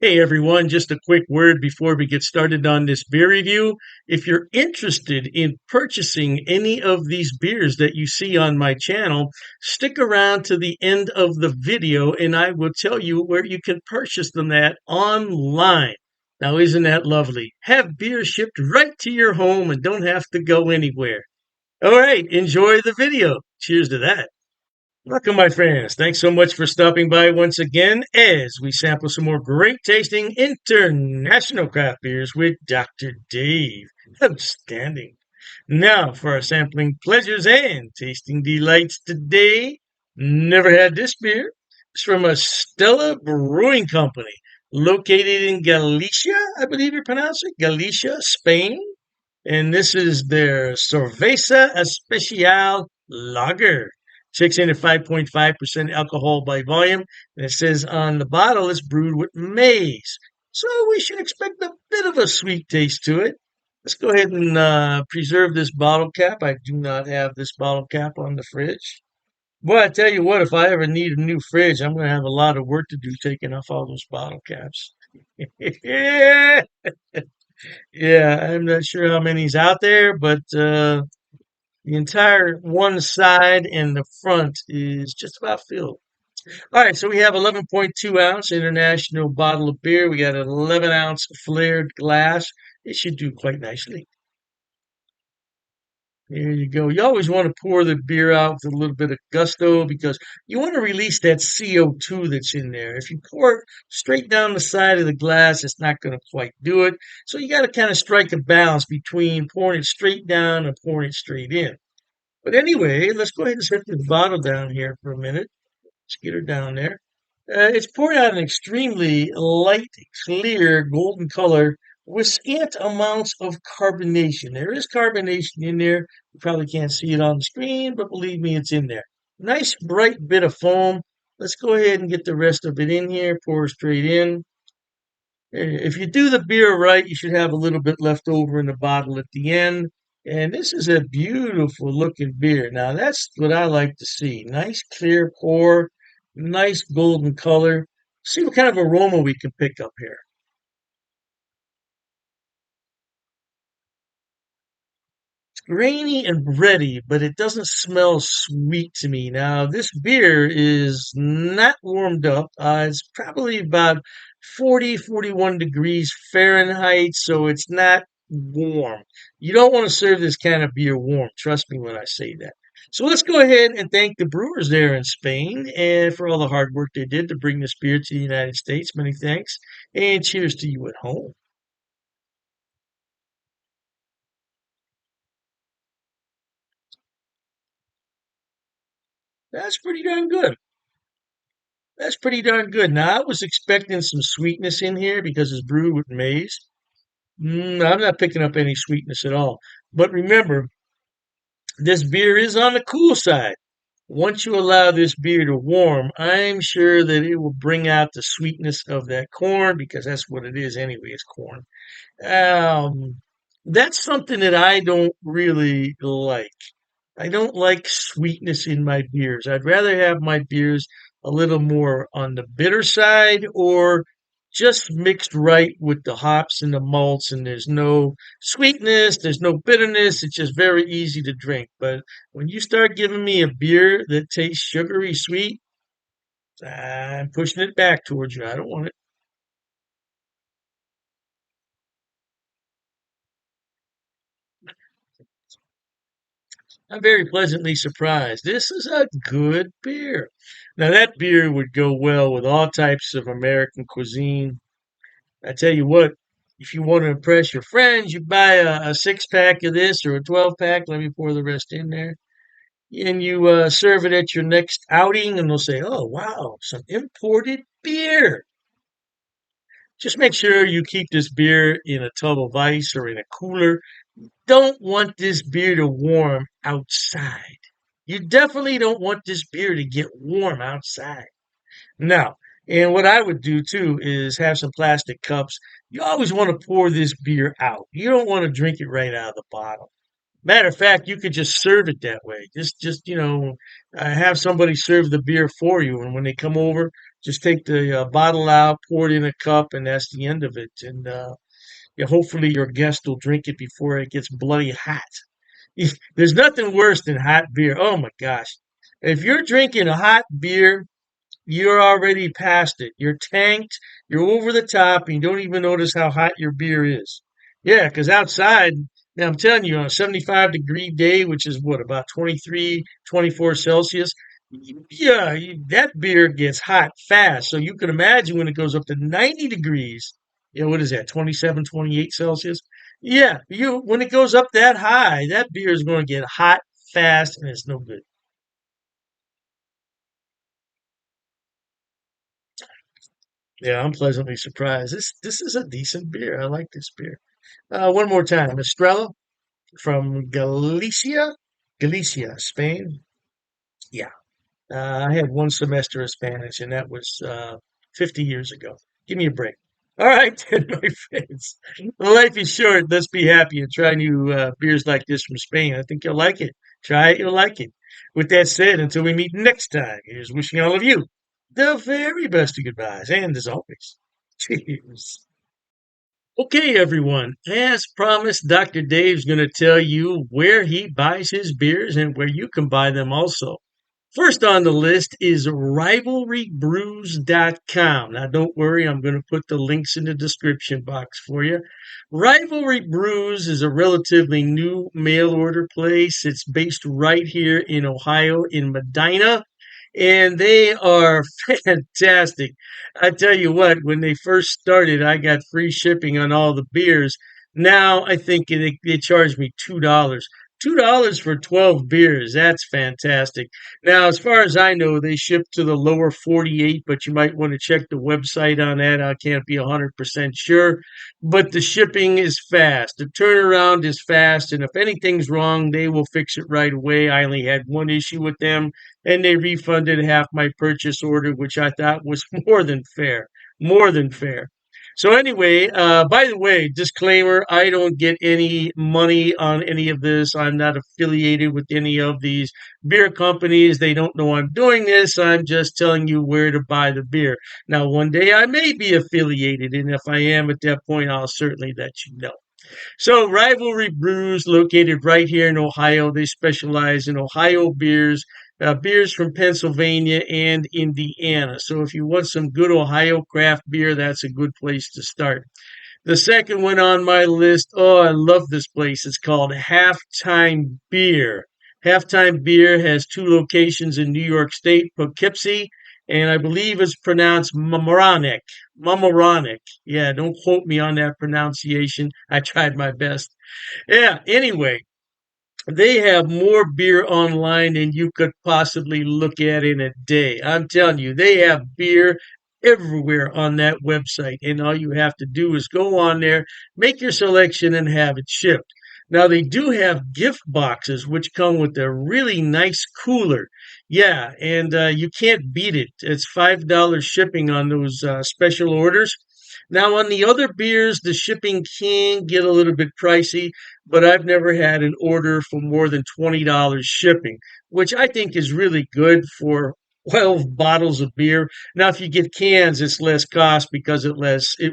Hey everyone, just a quick word before we get started on this beer review. If you're interested in purchasing any of these beers that you see on my channel, stick around to the end of the video and I will tell you where you can purchase them at online. Now, isn't that lovely? Have beer shipped right to your home and don't have to go anywhere. All right, enjoy the video. Cheers to that. Welcome, my friends. Thanks so much for stopping by once again as we sample some more great tasting international craft beers with Dr. Dave. Outstanding. Now, for our sampling pleasures and tasting delights today, never had this beer. It's from Estella Brewing Company, located in Galicia, I believe you pronounce it, Galicia, Spain. And this is their Cerveza Especial Lager. 6 and 5.5% alcohol by volume. And it says on the bottle it's brewed with maize. So we should expect a bit of a sweet taste to it. Let's go ahead and preserve this bottle cap. I do not have this bottle cap on the fridge. Boy, I tell you what, if I ever need a new fridge, I'm going to have a lot of work to do taking off all those bottle caps. Yeah. Yeah, I'm not sure how many's out there, but the entire one side and the front is just about filled. All right, so we have 11.2 ounce international bottle of beer. We got an 11-ounce flared glass. It should do quite nicely. There you go. You always want to pour the beer out with a little bit of gusto because you want to release that CO2 that's in there. If you pour it straight down the side of the glass, it's not going to quite do it. So you got to kind of strike a balance between pouring it straight down and pouring it straight in. But anyway, let's go ahead and set this bottle down here for a minute. Let's get her down there. It's poured out an extremely light, clear, golden color with scant amounts of carbonation. There is carbonation in there. You probably can't see it on the screen, but believe me, it's in there. Nice, bright bit of foam. Let's go ahead and get the rest of it in here. Pour straight in. If you do the beer right, you should have a little bit left over in the bottle at the end. And this is a beautiful looking beer. Now, that's what I like to see. Nice clear pour, nice golden color. See what kind of aroma we can pick up here. It's grainy and bready, but it doesn't smell sweet to me. Now, this beer is not warmed up. It's probably about 40, 41 degrees Fahrenheit, so it's not warm. You don't want to serve this kind of beer warm. Trust me when I say that. So let's go ahead and thank the brewers there in Spain and for all the hard work they did to bring this beer to the United States. Many thanks. And cheers to you at home. That's pretty darn good. That's pretty darn good. Now, I was expecting some sweetness in here because it's brewed with maize. I'm not picking up any sweetness at all. But remember, this beer is on the cool side. Once you allow this beer to warm, I'm sure that it will bring out the sweetness of that corn because that's what it is anyway. It's corn. Um, that's something that I don't really like. I don't like sweetness in my beers. I'd rather have my beers a little more on the bitter side or just mixed right with the hops and the malts, and there's no sweetness, there's no bitterness. It's just very easy to drink. But when you start giving me a beer that tastes sugary sweet, I'm pushing it back towards you. I don't want it. I'm very pleasantly surprised. This is a good beer. Now, that beer would go well with all types of American cuisine. I tell you what, if you want to impress your friends, you buy a six pack of this or a 12 pack. Let me pour the rest in there. And you serve it at your next outing, and they'll say, "Oh, wow, some imported beer." Just make sure you keep this beer in a tub of ice or in a cooler. Don't want this beer to warm outside. You definitely don't want this beer to get warm outside. Now, and what I would do too is have some plastic cups. You always want to pour this beer out. You don't want to drink it right out of the bottle. Matter of fact, you could just serve it that way. Just have somebody serve the beer for you, and when they come over, Just take the bottle out, pour it in a cup, and that's the end of it. And yeah, hopefully your guest will drink it before it gets bloody hot. There's nothing worse than hot beer. Oh my gosh. If you're drinking a hot beer, you're already past it. You're tanked, you're over the top, and you don't even notice how hot your beer is. Yeah, because outside, now I'm telling you, on a 75-degree day, which is what, about 23, 24 Celsius, yeah, that beer gets hot fast. So you can imagine when it goes up to 90 degrees, what is that, 27, 28 Celsius? Yeah, when it goes up that high, that beer is going to get hot fast and it's no good. Yeah, I'm pleasantly surprised. This is a decent beer. I like this beer. One more time, Estrella from Galicia, Spain. Yeah, I had one semester of Spanish, and that was 50 years ago. Give me a break. All right, then, my friends. Life is short. Let's be happy and try new beers like this from Spain. I think you'll like it. Try it, you'll like it. With that said, until we meet next time, here's wishing all of you the very best of goodbyes. And as always, cheers. Okay, everyone. As promised, Dr. Dave's going to tell you where he buys his beers and where you can buy them also. First on the list is rivalrybrews.com. Now, don't worry, I'm going to put the links in the description box for you. Rivalry Brews is a relatively new mail order place. It's based right here in Ohio, in Medina, and they are fantastic. I tell you what, when they first started, I got free shipping on all the beers. Now I think they charge me $2. $2 for 12 beers. That's fantastic. Now, as far as I know, they ship to the lower 48, but you might want to check the website on that. I can't be 100% sure, but the shipping is fast. The turnaround is fast, and if anything's wrong, they will fix it right away. I only had one issue with them, and they refunded half my purchase order, which I thought was more than fair. More than fair. So anyway, by the way, disclaimer, I don't get any money on any of this. I'm not affiliated with any of these beer companies. They don't know I'm doing this. I'm just telling you where to buy the beer. Now, one day I may be affiliated, and if I am at that point, I'll certainly let you know. So, Rivalry Brews, located right here in Ohio, they specialize in Ohio beers, beers from Pennsylvania and Indiana. So, if you want some good Ohio craft beer, that's a good place to start. The second one on my list, oh, I love this place. It's called Halftime Beer. Halftime Beer has two locations in New York State, Poughkeepsie, and I believe it's pronounced Mamaroneck. Mamaroneck. Yeah, don't quote me on that pronunciation. I tried my best. Yeah, anyway, they have more beer online than you could possibly look at in a day. I'm telling you, they have beer everywhere on that website. And all you have to do is go on there, make your selection, and have it shipped. Now, they do have gift boxes, which come with a really nice cooler. Yeah, and you can't beat it. It's $5 shipping on those special orders. Now, on the other beers, the shipping can get a little bit pricey, but I've never had an order for more than $20 shipping, which I think is really good for 12 bottles of beer. Now, if you get cans, it's less cost because it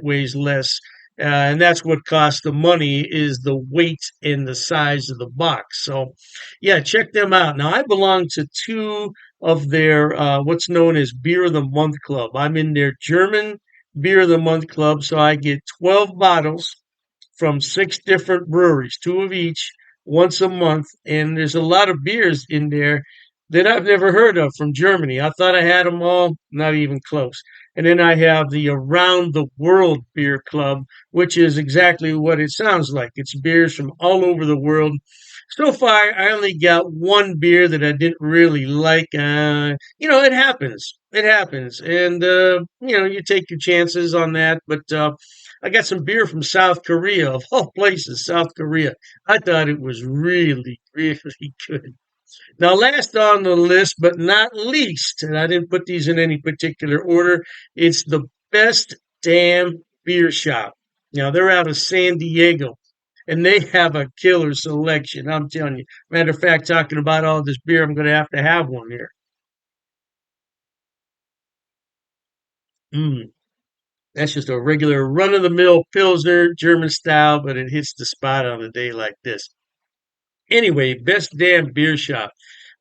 weighs less. And that's what costs the money is the weight and the size of the box. So, yeah, check them out. Now, I belong to two of their what's known as Beer of the Month Club. I'm in their German Beer of the Month Club, so I get 12 bottles from six different breweries, two of each, once a month. And there's a lot of beers in there that I've never heard of from Germany. I thought I had them all, not even close. And then I have the Around the World Beer Club, which is exactly what it sounds like. It's beers from all over the world. So far, I only got one beer that I didn't really like. It happens. It happens. And, you take your chances on that. But I got some beer from South Korea, of all places, South Korea. I thought it was really, really good. Now, last on the list, but not least, and I didn't put these in any particular order, it's the Best Damn Beer Shop. Now, they're out of San Diego, and they have a killer selection. I'm telling you. Matter of fact, talking about all this beer, I'm going to have one here. Mm, that's just a regular run of the mill Pilsner, German style, but it hits the spot on a day like this. Anyway, best damn beer shop.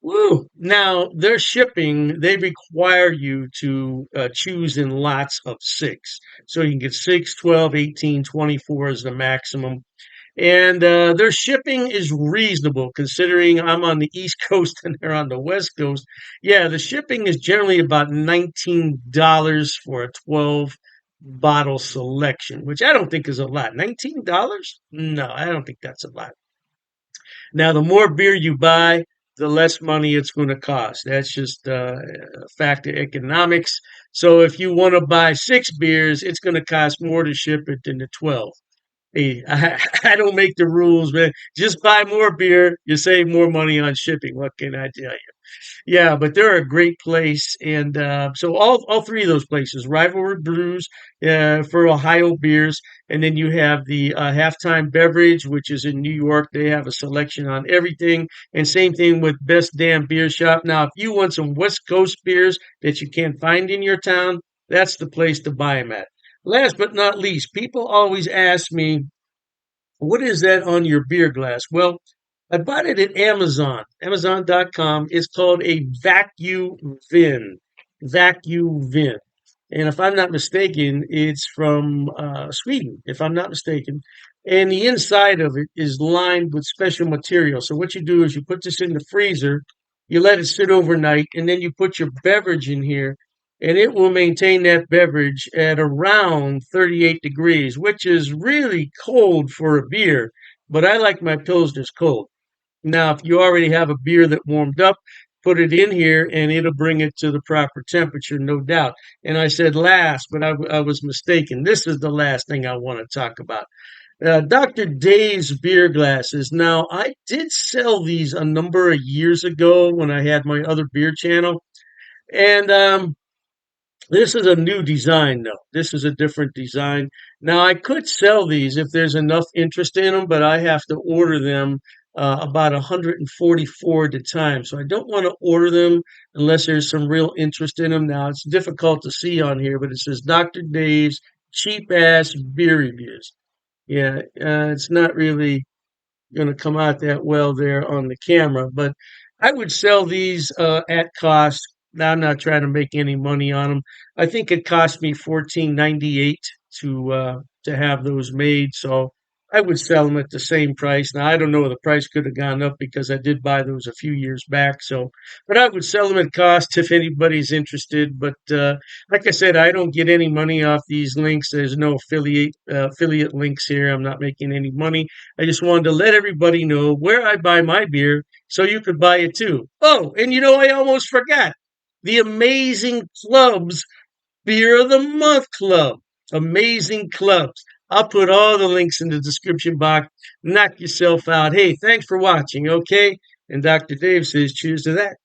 Woo! Now, their shipping, they require you to choose in lots of six. So you can get 6, 12, 18, 24 is the maximum. And their shipping is reasonable considering I'm on the East Coast and they're on the West Coast. Yeah, the shipping is generally about $19 for a 12 bottle selection, which I don't think is a lot. $19? No, I don't think that's a lot. Now, the more beer you buy, the less money it's going to cost. That's just a fact of economics. So if you want to buy six beers, it's going to cost more to ship it than the 12. Hey, I don't make the rules, man. Just buy more beer. You save more money on shipping. What can I tell you? Yeah, but they're a great place, and so all three of those places, Rivalry Brews for Ohio beers, and then you have the Halftime Beverage, which is in New York. They have a selection on everything, and same thing with Best Damn Beer Shop. Now, if you want some West Coast beers that you can't find in your town, that's the place to buy them at. Last but not least, people always ask me, what is that on your beer glass? Well, I bought it at Amazon, Amazon.com. It's called a vacuum vin. Vacuum vin. And if I'm not mistaken, it's from Sweden, if I'm not mistaken. And the inside of it is lined with special material. So what you do is you put this in the freezer, you let it sit overnight, and then you put your beverage in here, and it will maintain that beverage at around 38 degrees, which is really cold for a beer. But I like my pilsners cold. Now, if you already have a beer that warmed up, put it in here and it'll bring it to the proper temperature, no doubt. And I said last, but I was mistaken. This is the last thing I want to talk about. Dr. Dave's beer glasses. Now, I did sell these a number of years ago when I had my other beer channel. And this is a new design, though. This is a different design. Now, I could sell these if there's enough interest in them, but I have to order them about 144 at a time. So I don't want to order them unless there's some real interest in them. Now, it's difficult to see on here, but it says Dr. Dave's cheap ass beer reviews. Yeah, it's not really going to come out that well there on the camera. But I would sell these at cost. Now, I'm not trying to make any money on them. I think it cost me 14.98 to have those made. So I would sell them at the same price. Now I don't know, the price could have gone up because I did buy those a few years back. So, but I would sell them at cost if anybody's interested. But like I said, I don't get any money off these links. There's no affiliate links here. I'm not making any money. I just wanted to let everybody know where I buy my beer so you could buy it too. Oh, and I almost forgot the Amazing Clubs Beer of the Month Club. Amazing clubs. I'll put all the links in the description box. Knock yourself out. Hey, thanks for watching, okay? And Dr. Dave says cheers to that.